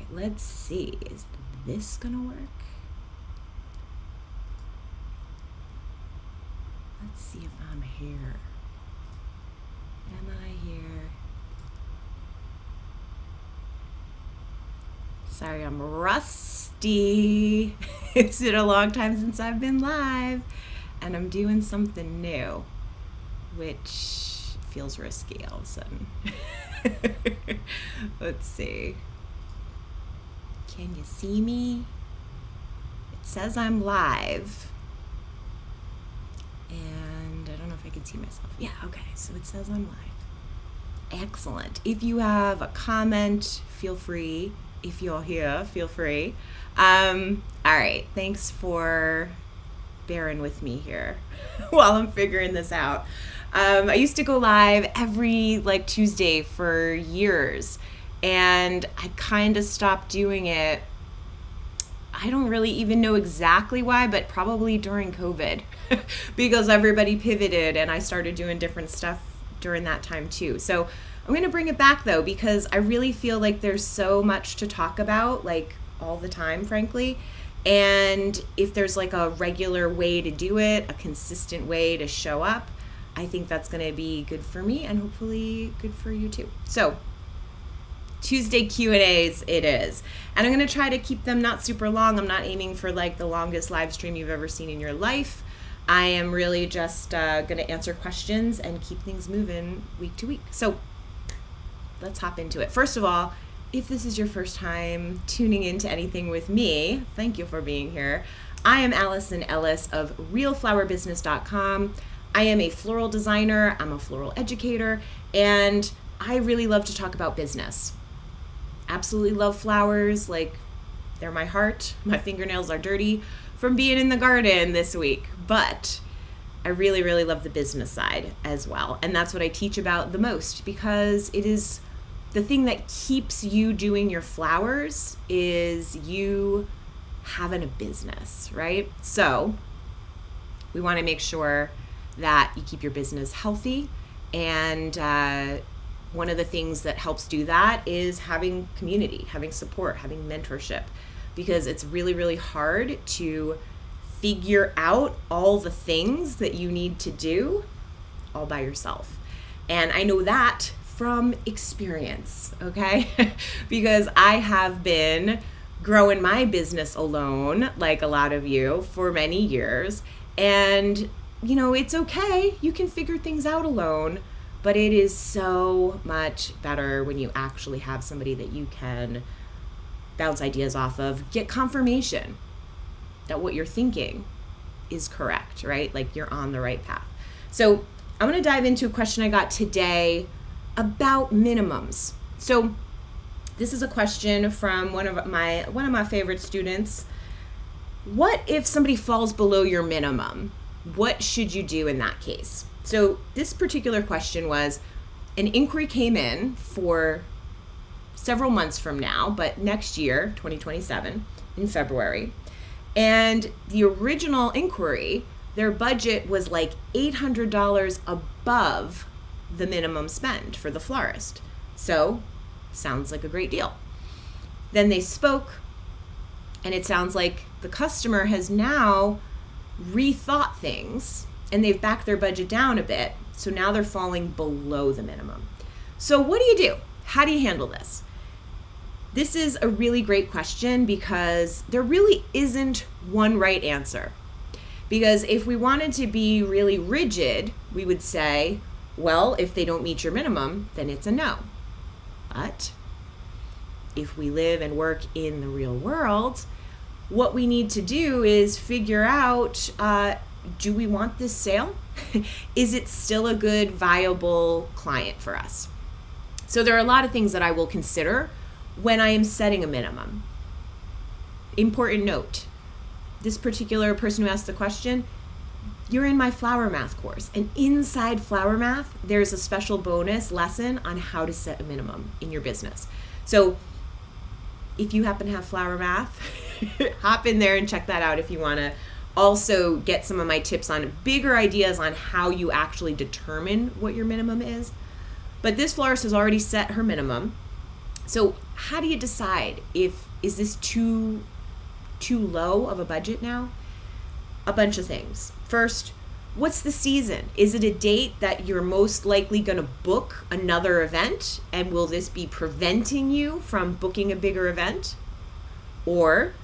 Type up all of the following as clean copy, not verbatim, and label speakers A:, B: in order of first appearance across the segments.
A: Okay, let's see. Is this gonna work? Let's see if I'm here. Am I here? Sorry, I'm rusty. It's been a long time since I've been live, and I'm doing something new, which feels risky all of a sudden. Let's see. Can you see me? It says I'm live. And I don't know if I can see myself. Yeah, okay, so it says I'm live. Excellent. If you have a comment, feel free. If you're here, feel free. All right, thanks for bearing with me here while I'm figuring this out. I used to go live every Tuesday for years, and I kind of stopped doing it. I don't really even know exactly why, but probably during COVID because everybody pivoted and I started doing different stuff during that time too. So I'm going to bring it back though, because I really feel like there's so much to talk about, all the time, frankly. And if there's a regular way to do it, a consistent way to show up, I think that's going to be good for me and hopefully good for you too. So Tuesday Q&As it is. And I'm going to try to keep them not super long. I'm not aiming for the longest live stream you've ever seen in your life. I am really just going to answer questions and keep things moving week to week. So let's hop into it. First of all, if this is your first time tuning into anything with me, thank you for being here. I am Alison Ellis of realflowerbusiness.com. I am a floral designer, I'm a floral educator, and I really love to talk about business. Absolutely love flowers, they're my heart. My fingernails are dirty from being in the garden this week, but I really, really love the business side as well. And that's what I teach about the most, because it is the thing that keeps you doing your flowers is you having a business, right? So we want to make sure that you keep your business healthy, and one of the things that helps do that is having community, having support, having mentorship, because it's really, really hard to figure out all the things that you need to do all by yourself. And I know that from experience, okay? Because I have been growing my business alone, like a lot of you, for many years. And, it's okay. You can figure things out alone. But it is so much better when you actually have somebody that you can bounce ideas off of, get confirmation that what you're thinking is correct, right? You're on the right path. So I'm going to dive into a question I got today about minimums. So this is a question from one of my favorite students. What if somebody falls below your minimum? What should you do in that case? So this particular question was, an inquiry came in for several months from now, but next year, 2027, in February. And the original inquiry, their budget was $800 above the minimum spend for the florist. So sounds like a great deal. Then they spoke, and it sounds like the customer has now rethought things, and they've backed their budget down a bit. So now they're falling below the minimum. So what do you do? How do you handle this? This is a really great question, because there really isn't one right answer. Because if we wanted to be really rigid, we would say, well, if they don't meet your minimum, then it's a no. But if we live and work in the real world, what we need to do is figure out, do we want this sale? Is it still a good, viable client for us? So there are a lot of things that I will consider when I am setting a minimum. Important note, this particular person who asked the question, you're in my flower math course. And inside flower math, there's a special bonus lesson on how to set a minimum in your business. So if you happen to have flower math, hop in there and check that out if you want to also get some of my tips on bigger ideas on how you actually determine what your minimum is. But this florist has already set her minimum, So how do you decide is this too low of a budget now? A bunch of things. First, what's the season? Is it a date that you're most likely going to book another event? And will this be preventing you from booking a bigger event? Or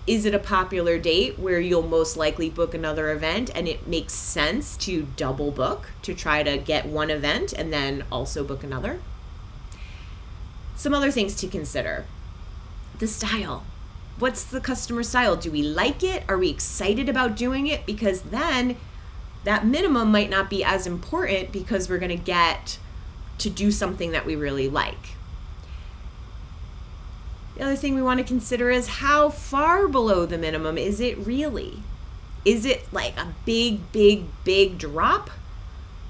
A: is it a popular date where you'll most likely book another event and it makes sense to double book to try to get one event and then also book another? Some other things to consider. The style. What's the customer style? Do we like it? Are we excited about doing it? Because then that minimum might not be as important because we're going to get to do something that we really like. The other thing we want to consider is how far below the minimum is it really? Is it like a big drop?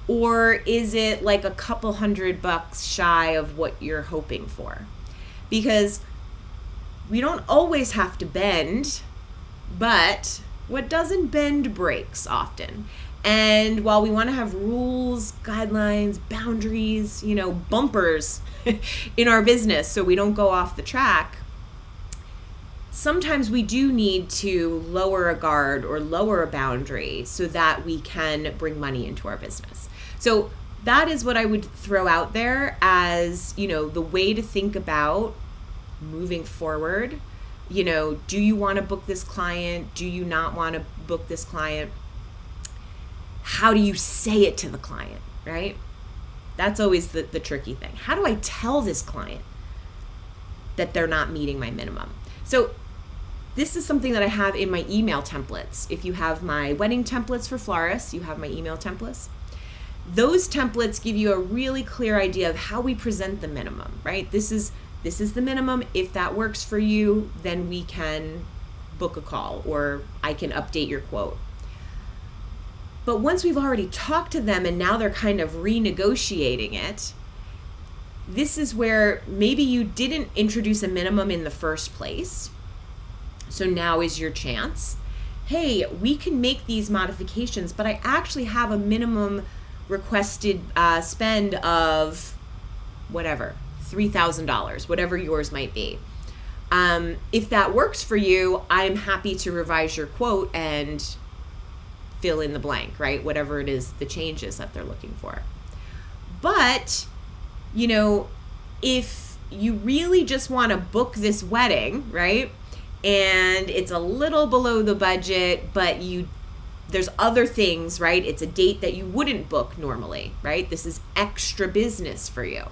A: Or is it like a couple $100 shy of what you're hoping for? Because we don't always have to bend, but what doesn't bend breaks often. And while we want to have rules, guidelines, boundaries, bumpers in our business so we don't go off the track, sometimes we do need to lower a guard or lower a boundary so that we can bring money into our business. So that is what I would throw out there as, the way to think about moving forward. Do you want to book this client? Do you not want to book this client? How do you say it to the client, right? That's always the tricky thing. How do I tell this client that they're not meeting my minimum? So this is something that I have in my email templates. If you have my wedding templates for florists, you have my email templates. Those templates give you a really clear idea of how we present the minimum, right? This is the minimum. If that works for you, then we can book a call or I can update your quote. But once we've already talked to them and now they're kind of renegotiating it, this is where maybe you didn't introduce a minimum in the first place. So now is your chance. Hey, we can make these modifications, but I actually have a minimum requested spend of whatever, $3,000, whatever yours might be. If that works for you, I'm happy to revise your quote and fill in the blank, right? Whatever it is, the changes that they're looking for. But, if you really just want to book this wedding, right? And it's a little below the budget, but there's other things, right? It's a date that you wouldn't book normally, right? This is extra business for you.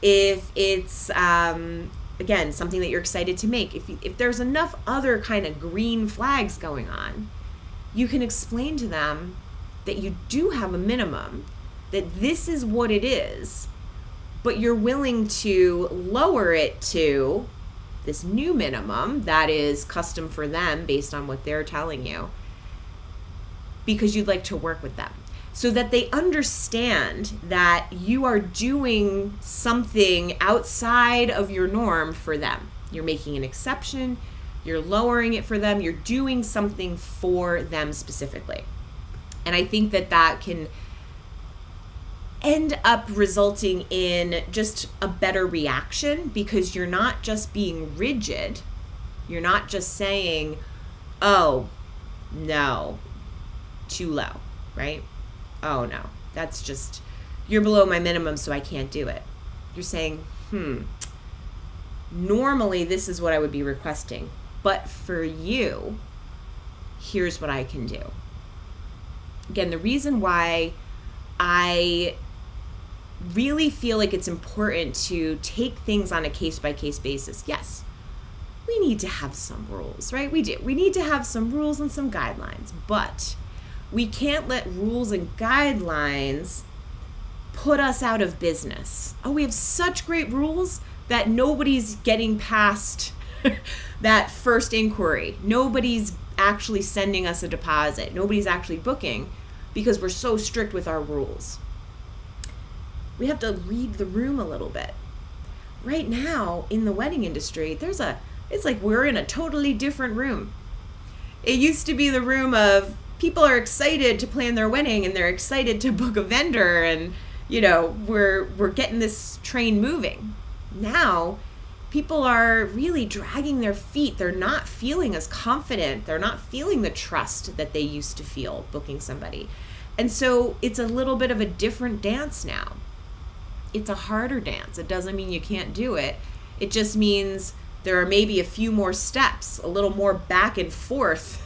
A: If it's, again, something that you're excited to make, if there's enough other kind of green flags going on, you can explain to them that you do have a minimum, that this is what it is, but you're willing to lower it to this new minimum that is custom for them based on what they're telling you, because you'd like to work with them so that they understand that you are doing something outside of your norm for them. You're making an exception, you're lowering it for them, you're doing something for them specifically. And I think that can end up resulting in just a better reaction, because you're not just being rigid. You're not just saying, oh, no, too low, right? Oh, no, that's just, you're below my minimum, so I can't do it. You're saying, normally this is what I would be requesting, but for you, here's what I can do. Again, the reason why I really feel like it's important to take things on a case-by-case basis. Yes, we need to have some rules, right? We do. We need to have some rules and some guidelines, but we can't let rules and guidelines put us out of business. Oh, we have such great rules that nobody's getting past that first inquiry. Nobody's actually sending us a deposit. Nobody's actually booking because we're so strict with our rules. We have to read the room a little bit. Right now in the wedding industry, it's like we're in a totally different room. It used to be the room of people are excited to plan their wedding and they're excited to book a vendor and we're getting this train moving. Now people are really dragging their feet. They're not feeling as confident. They're not feeling the trust that they used to feel booking somebody. And so it's a little bit of a different dance now. It's a harder dance. It doesn't mean you can't do it. It just means there are maybe a few more steps, a little more back and forth.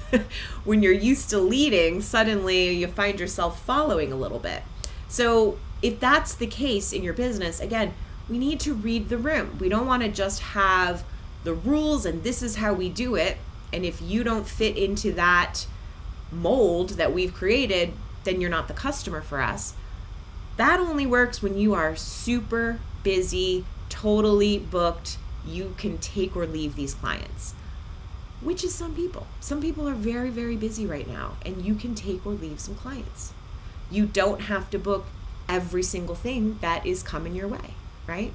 A: When you're used to leading, suddenly you find yourself following a little bit. So if that's the case in your business, again, we need to read the room. We don't want to just have the rules and this is how we do it. And if you don't fit into that mold that we've created, then you're not the customer for us. That only works when you are super busy, totally booked. You can take or leave these clients, which is some people. Some people are very, very busy right now, and you can take or leave some clients. You don't have to book every single thing that is coming your way, right?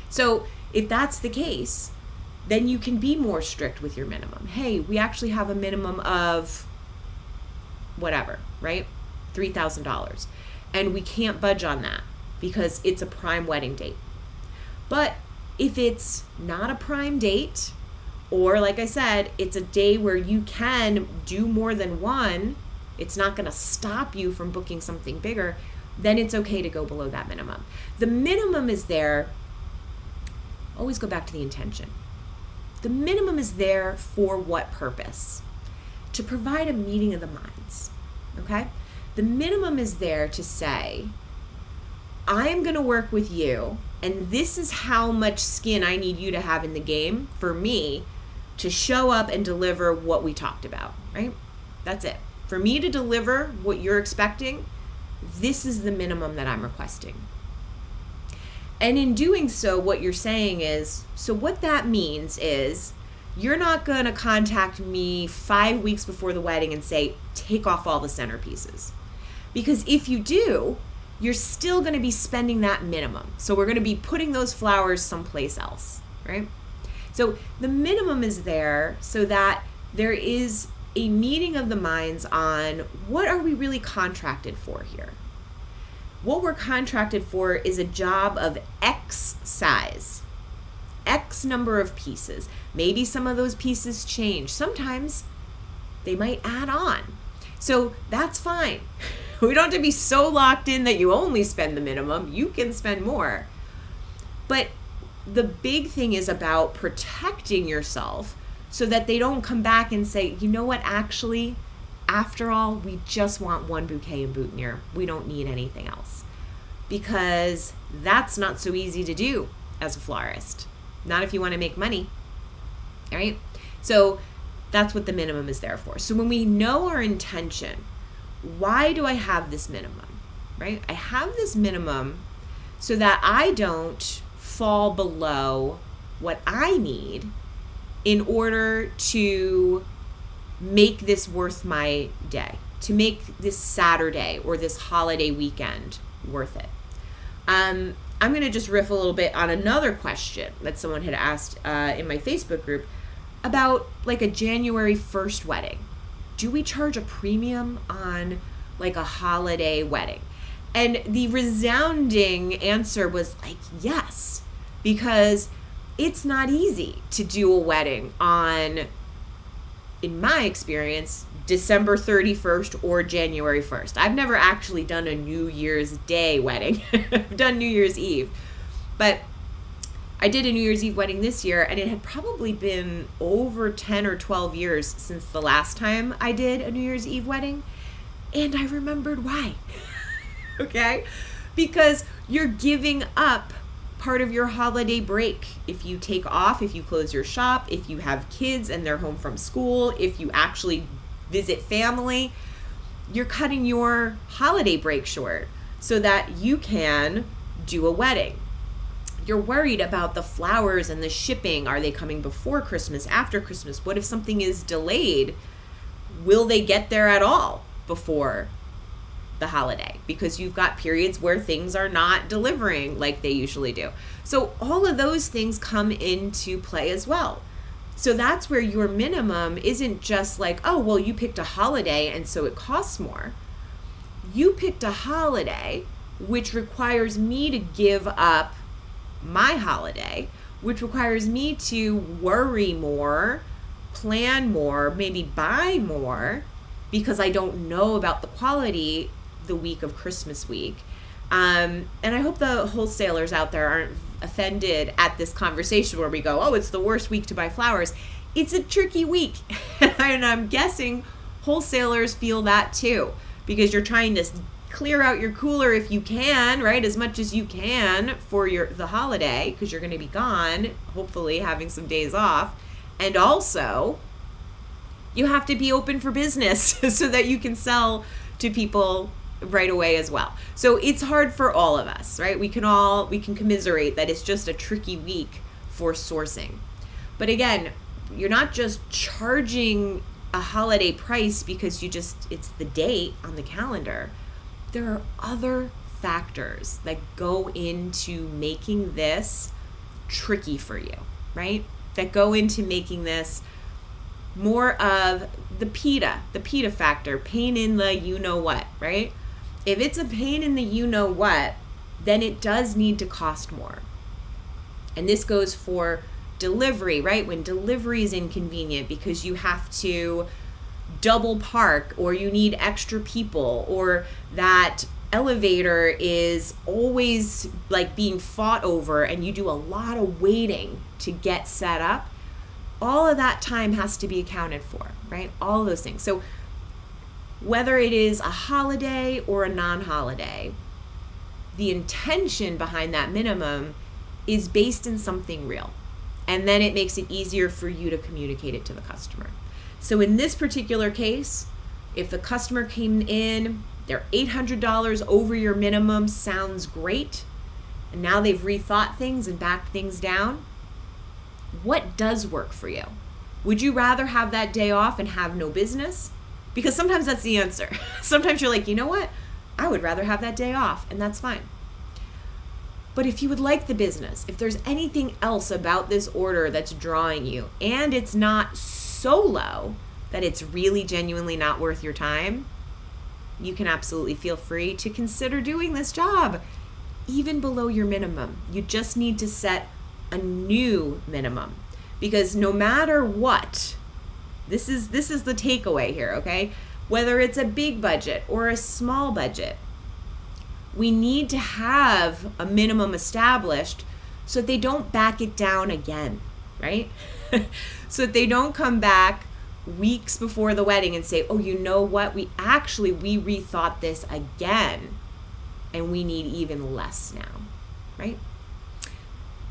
A: So if that's the case, then you can be more strict with your minimum. Hey, we actually have a minimum of whatever, right? $3,000. And we can't budge on that because it's a prime wedding date. But if it's not a prime date, or like I said, it's a day where you can do more than one, it's not going to stop you from booking something bigger, then it's okay to go below that minimum. The minimum is there. Always go back to the intention. The minimum is there for what purpose? To provide a meeting of the minds, okay? The minimum is there to say, I'm going to work with you, and this is how much skin I need you to have in the game for me to show up and deliver what we talked about, right? That's it. For me to deliver what you're expecting, this is the minimum that I'm requesting. And in doing so, what you're saying is, so what that means is you're not going to contact me 5 weeks before the wedding and say, take off all the centerpieces. Because if you do, you're still going to be spending that minimum. So we're going to be putting those flowers someplace else, right? So the minimum is there so that there is a meeting of the minds on what are we really contracted for here. What we're contracted for is a job of X size, X number of pieces. Maybe some of those pieces change. Sometimes they might add on. So that's fine. We don't have to be so locked in that you only spend the minimum. You can spend more. But the big thing is about protecting yourself so that they don't come back and say, you know what, actually, after all, we just want one bouquet and boutonniere. We don't need anything else. Because that's not so easy to do as a florist. Not if you want to make money, right? So that's what the minimum is there for. So when we know our intention, why do I have this minimum, right? I have this minimum so that I don't fall below what I need in order to make this worth my day, to make this Saturday or this holiday weekend worth it. I'm going to just riff a little bit on another question that someone had asked in my Facebook group about like a January 1st wedding. Do we charge a premium on like a holiday wedding? And the resounding answer was like, yes, because it's not easy to do a wedding on, in my experience, December 31st or January 1st. I've never actually done a New Year's Day wedding. I've done New Year's Eve. But I did a New Year's Eve wedding this year, and it had probably been over 10 or 12 years since the last time I did a New Year's Eve wedding. And I remembered why. Okay? Because you're giving up part of your holiday break. If you take off, if you close your shop, if you have kids and they're home from school, if you actually visit family, you're cutting your holiday break short so that you can do a wedding. You're worried about the flowers and the shipping. Are they coming before Christmas, after Christmas? What if something is delayed? Will they get there at all before the holiday? Because you've got periods where things are not delivering like they usually do. So all of those things come into play as well. So that's where your minimum isn't just like, oh, well, you picked a holiday and so it costs more. You picked a holiday which requires me to give up my holiday, which requires me to worry more, plan more, maybe buy more, because I don't know about the quality the week of Christmas week. And I hope the wholesalers out there aren't offended at this conversation where we go, oh, it's the worst week to buy flowers. It's a tricky week. And I'm guessing wholesalers feel that too, because you're trying to clear out your cooler if you can, right? As much as you can for the holiday, because you're going to be gone, hopefully having some days off. And also, you have to be open for business so that you can sell to people right away as well. So it's hard for all of us, right? We can commiserate that it's just a tricky week for sourcing. But again, you're not just charging a holiday price because it's the date on the calendar. There are other factors that go into making this tricky for you, right? That go into making this more of the PITA factor, pain in the you-know-what, right? If it's a pain in the you-know-what, then it does need to cost more. And this goes for delivery, right? When delivery is inconvenient because you have to double park, or you need extra people, or that elevator is always like being fought over and you do a lot of waiting to get set up, all of that time has to be accounted for, right? All of those things. So whether it is a holiday or a non-holiday, the intention behind that minimum is based in something real. And then it makes it easier for you to communicate it to the customer. So in this particular case, if the customer came in, they're $800 over your minimum, sounds great, and now they've rethought things and backed things down, what does work for you? Would you rather have that day off and have no business? Because sometimes that's the answer. Sometimes you're like, you know what? I would rather have that day off, and that's fine. But if you would like the business, if there's anything else about this order that's drawing you, and it's not so low that it's really genuinely not worth your time, you can absolutely feel free to consider doing this job, even below your minimum. You just need to set a new minimum, because no matter what, this is the takeaway here, okay? Whether it's a big budget or a small budget, we need to have a minimum established so that they don't back it down again, right? So that they don't come back weeks before the wedding and say, oh, you know what? We rethought this again and we need even less now, right?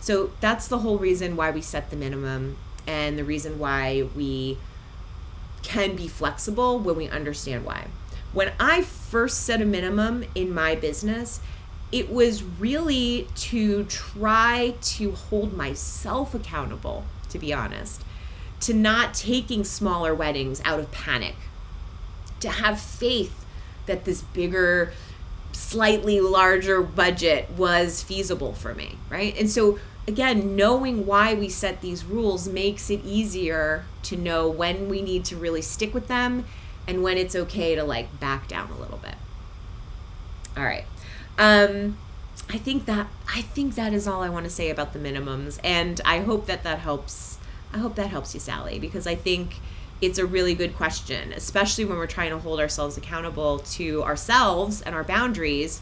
A: So that's the whole reason why we set the minimum, and the reason why we can be flexible when we understand why. When I first set a minimum in my business, it was really to try to hold myself accountable, to be honest, to not taking smaller weddings out of panic, to have faith that this bigger, slightly larger budget was feasible for me, right? And so again, knowing why we set these rules makes it easier to know when we need to really stick with them and when it's okay to like back down a little bit. All right. I think that is all I want to say about the minimums, and I hope that helps. I hope that helps you, Sally, because I think it's a really good question, especially when we're trying to hold ourselves accountable to ourselves and our boundaries.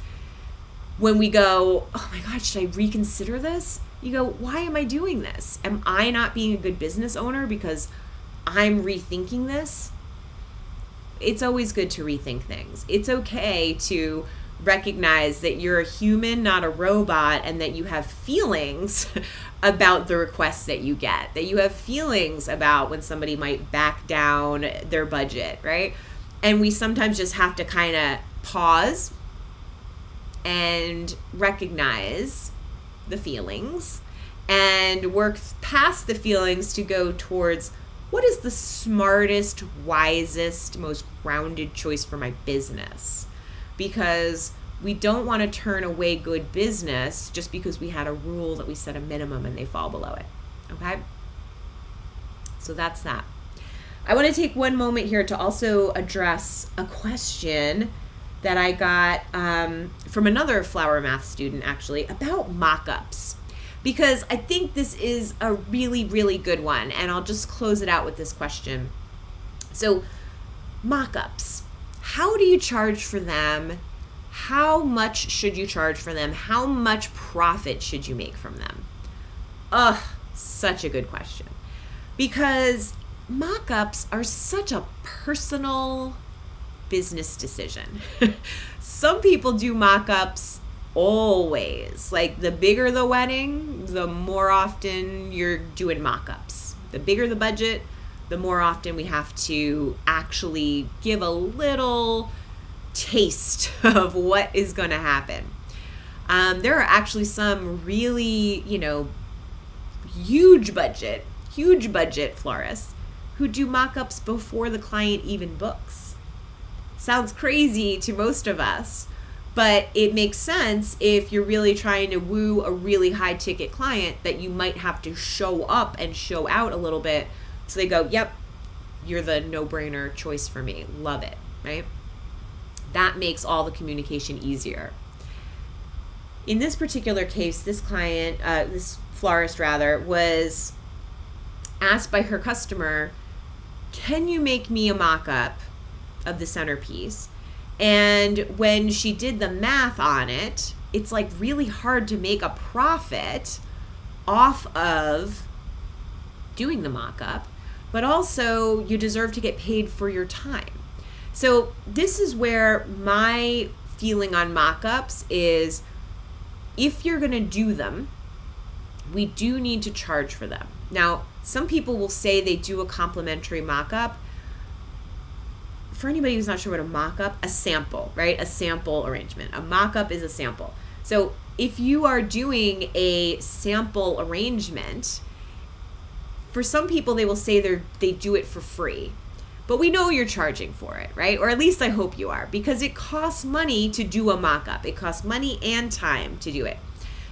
A: When we go, oh my God, should I reconsider this? You go, why am I doing this? Am I not being a good business owner because I'm rethinking this? It's always good to rethink things. It's okay to recognize that you're a human, not a robot, and that you have feelings about the requests that you get, that you have feelings about when somebody might back down their budget, right? And we sometimes just have to kind of pause and recognize the feelings and work past the feelings to go towards what is the smartest, wisest, most grounded choice for my business. Because we don't want to turn away good business just because we had a rule that we set a minimum and they fall below it. Okay? So that's that. I want to take one moment here to also address a question that I got from another flower math student, actually, about mock-ups. because I think this is a really, really good one. And I'll just close it out with this question. So mock-ups, how do you charge for them? How much should you charge for them? How much profit should you make from them? Such a good question. Because mock-ups are such a personal business decision. Some people do mock-ups always. Like the bigger the wedding, the more often you're doing mock-ups. The bigger the budget, the more often we have to actually give a little taste of what is going to happen. There are actually some really, huge budget florists who do mock-ups before the client even books. Sounds crazy to most of us, but it makes sense if you're really trying to woo a really high ticket client that you might have to show up and show out a little bit. So they go, yep, you're the no-brainer choice for me. Love it, right? That makes all the communication easier. In this particular case, this client, this florist rather, was asked by her customer, can you make me a mock-up of the centerpiece? And when she did the math on it, it's like really hard to make a profit off of doing the mock-up, but also you deserve to get paid for your time. So this is where my feeling on mock-ups is, if you're going to do them, we do need to charge for them. Now, some people will say they do a complimentary mock-up. For anybody who's not sure what a mock-up, a sample, right? A sample arrangement. A mock-up is a sample. So if you are doing a sample arrangement, for some people they will say they do it for free. But we know you're charging for it, right? Or at least I hope you are, because it costs money to do a mock-up. It costs money and time to do it.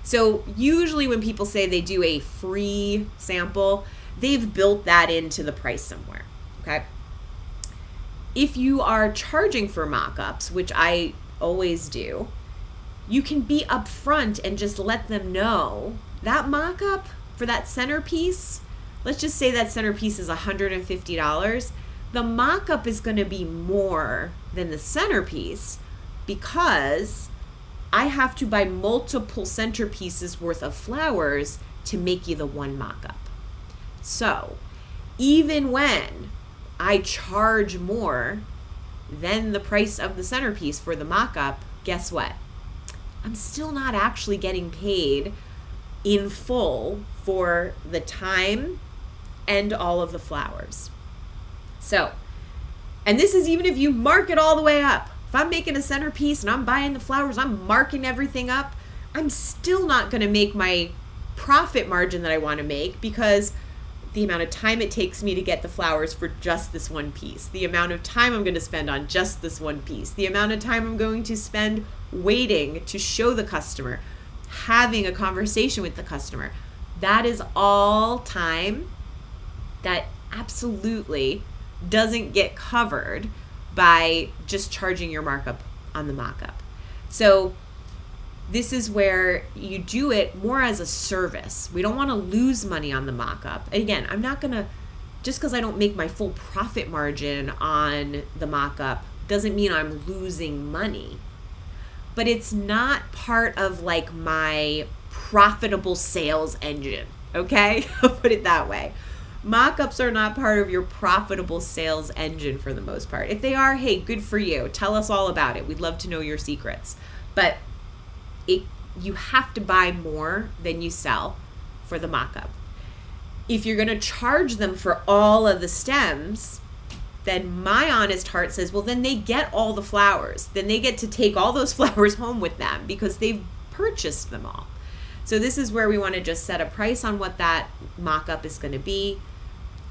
A: So usually when people say they do a free sample, they've built that into the price somewhere, okay? If you are charging for mock-ups, which I always do, you can be upfront and just let them know that mock-up for that centerpiece, let's just say that centerpiece is $150. The mock-up is going to be more than the centerpiece because I have to buy multiple centerpieces worth of flowers to make you the one mock-up. So even when I charge more than the price of the centerpiece for the mock-up, guess what? I'm still not actually getting paid in full for the time and all of the flowers. So, and this is even if you mark it all the way up. If I'm making a centerpiece and I'm buying the flowers, I'm marking everything up, I'm still not going to make my profit margin that I want to make, because the amount of time it takes me to get the flowers for just this one piece, the amount of time I'm going to spend on just this one piece, the amount of time I'm going to spend waiting to show the customer, having a conversation with the customer, that is all time that absolutely doesn't get covered by just charging your markup on the mock-up. So this is where you do it more as a service. We don't want to lose money on the mock-up. Again, I'm not going to, just because I don't make my full profit margin on the mock-up doesn't mean I'm losing money. But it's not part of like my profitable sales engine, okay? I'll put it that way. Mock-ups are not part of your profitable sales engine for the most part. If they are, hey, good for you. Tell us all about it. We'd love to know your secrets. But you have to buy more than you sell for the mock-up. If you're going to charge them for all of the stems, then my honest heart says, well, then they get all the flowers. Then they get to take all those flowers home with them because they've purchased them all. So this is where we want to just set a price on what that mock-up is going to be.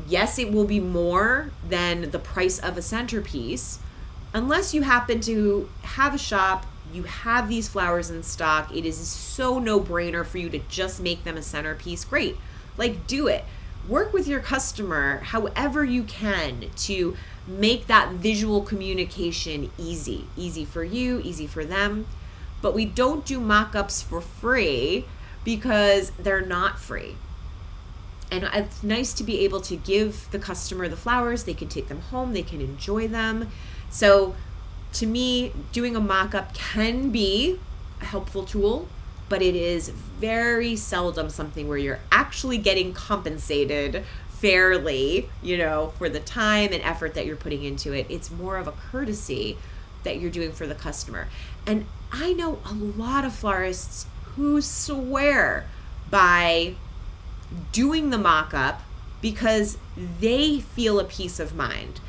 A: Yes, it will be more than the price of a centerpiece, unless you happen to have a shop, you have these flowers in stock, it is so no-brainer for you to just make them a centerpiece. Great, like do it. Work with your customer however you can to make that visual communication easy for you, easy for them. But we don't do mock-ups for free because they're not free. And it's nice to be able to give the customer the flowers. They can take them home, they can enjoy them. So to me, doing a mock-up can be a helpful tool, but it is very seldom something where you're actually getting compensated fairly, for the time and effort that you're putting into it. It's more of a courtesy that you're doing for the customer. And I know a lot of florists who swear by doing the mock-up because they feel a peace of mind.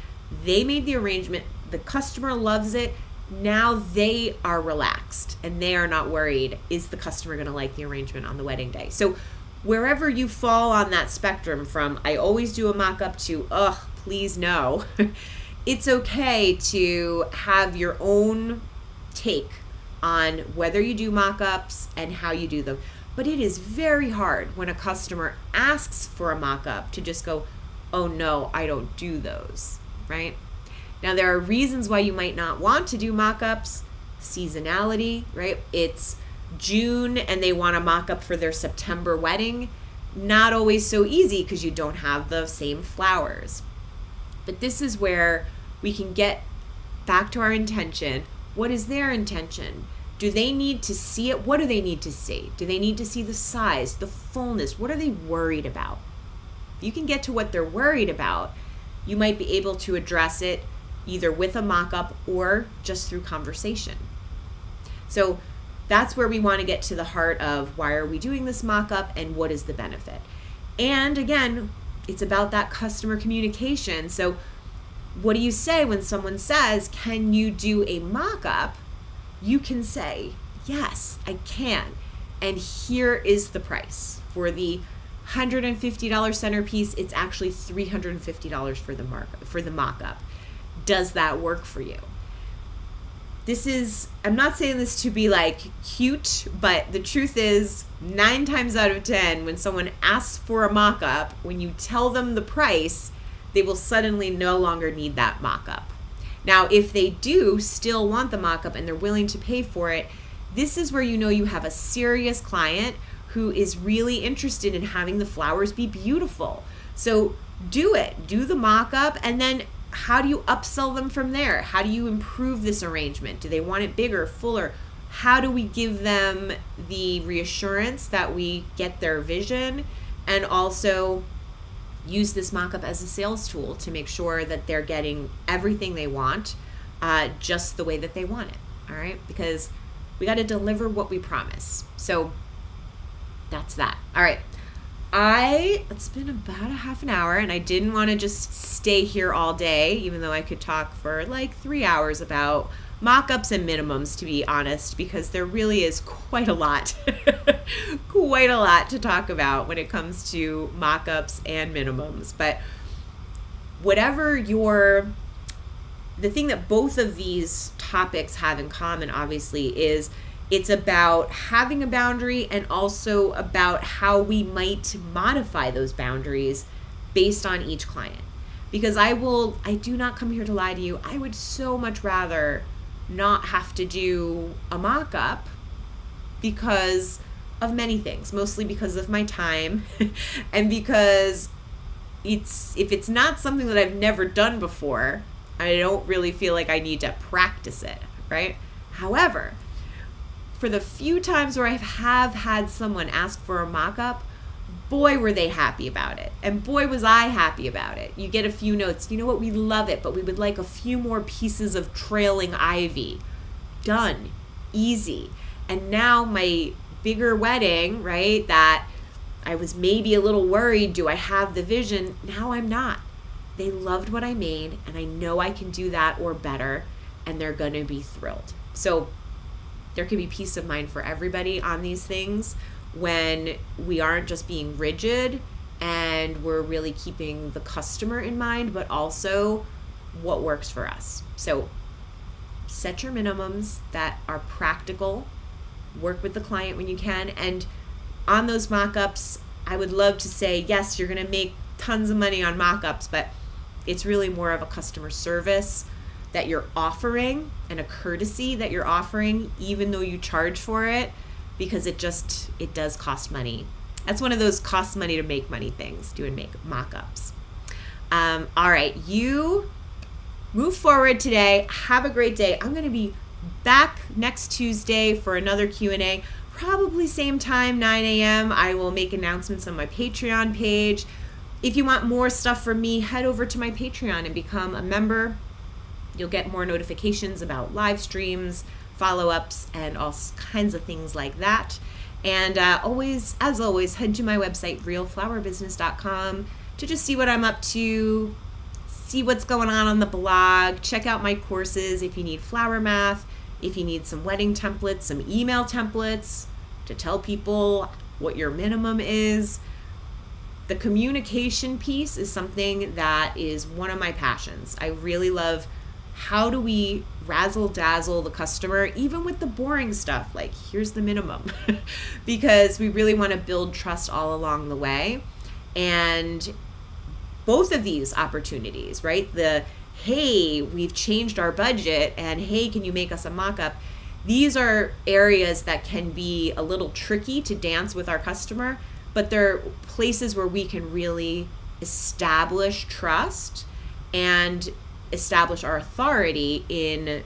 A: They made the arrangement, the customer loves it, now they are relaxed and they are not worried, is the customer going to like the arrangement on the wedding day? So wherever you fall on that spectrum from I always do a mock-up to please no, it's okay to have your own take on whether you do mock-ups and how you do them. But it is very hard when a customer asks for a mock-up to just go, oh no, I don't do those, right? Now there are reasons why you might not want to do mock-ups. Seasonality, right? It's June and they want a mock-up for their September wedding. Not always so easy because you don't have the same flowers. But this is where we can get back to our intention. What is their intention? Do they need to see it? What do they need to see? Do they need to see the size, the fullness? What are they worried about? You can get to what they're worried about. You might be able to address it either with a mock-up or just through conversation. So that's where we want to get to the heart of why are we doing this mock-up and what is the benefit? And again, it's about that customer communication. So what do you say when someone says, can you do a mock-up? You can say, yes, I can. And here is the price. For the $150 centerpiece, it's actually $350 for the mock-up. Does that work for you? I'm not saying this to be like cute, but the truth is 9 times out of 10, when someone asks for a mock-up, when you tell them the price, they will suddenly no longer need that mock-up. Now, if they do still want the mock-up and they're willing to pay for it, this is where you have a serious client who is really interested in having the flowers be beautiful. So do it. Do the mock-up, and then how do you upsell them from there? How do you improve this arrangement? Do they want it bigger, fuller? How do we give them the reassurance that we get their vision, and also use this mock-up as a sales tool to make sure that they're getting everything they want just the way that they want it, all right? Because we got to deliver what we promise. So that's that. All right. It's been about a half an hour, and I didn't want to just stay here all day, even though I could talk for like 3 hours about mock-ups and minimums, to be honest, because there really is quite a lot to talk about when it comes to mock-ups and minimums. But the thing that both of these topics have in common, obviously, is it's about having a boundary and also about how we might modify those boundaries based on each client. Because I do not come here to lie to you. I would so much rather not have to do a mock-up because of many things, mostly because of my time and because if it's not something that I've never done before, I don't really feel like I need to practice it, right? However, for the few times where I have had someone ask for a mock-up, boy, were they happy about it. And boy, was I happy about it. You get a few notes. You know what? We love it, but we would like a few more pieces of trailing ivy. Done. Easy. And now my bigger wedding, right, that I was maybe a little worried, do I have the vision? Now I'm not. They loved what I made, and I know I can do that or better, and they're going to be thrilled. So there can be peace of mind for everybody on these things when we aren't just being rigid and we're really keeping the customer in mind, but also what works for us. So set your minimums that are practical, work with the client when you can, and on those mock-ups, I would love to say, yes, you're going to make tons of money on mock-ups, but it's really more of a customer service that you're offering and a courtesy that you're offering, even though you charge for it. because it does cost money. That's one of those cost money to make money things, doing mock-ups. All right, you move forward today. Have a great day. I'm going to be back next Tuesday for another Q&A, probably same time, 9 a.m. I will make announcements on my Patreon page. If you want more stuff from me, head over to my Patreon and become a member. You'll get more notifications about live streams, follow-ups, and all kinds of things like that. And as always, head to my website, realflowerbusiness.com, to just see what I'm up to, see what's going on the blog, check out my courses if you need flower math, if you need some wedding templates, some email templates to tell people what your minimum is. The communication piece is something that is one of my passions. I really love, how do we razzle dazzle the customer, even with the boring stuff, like here's the minimum, because we really want to build trust all along the way. And both of these opportunities, right? The, hey, we've changed our budget, and hey, can you make us a mock-up? These are areas that can be a little tricky to dance with our customer, but they're places where we can really establish trust and establish our authority in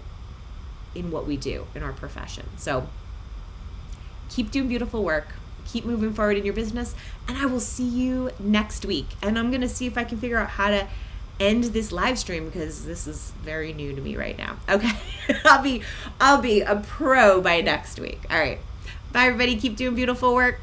A: what we do in our profession. So keep doing beautiful work. Keep moving forward in your business, and I will see you next week. And I'm going to see if I can figure out how to end this live stream, because this is very new to me right now. Okay. I'll be a pro by next week. All right. Bye everybody. Keep doing beautiful work.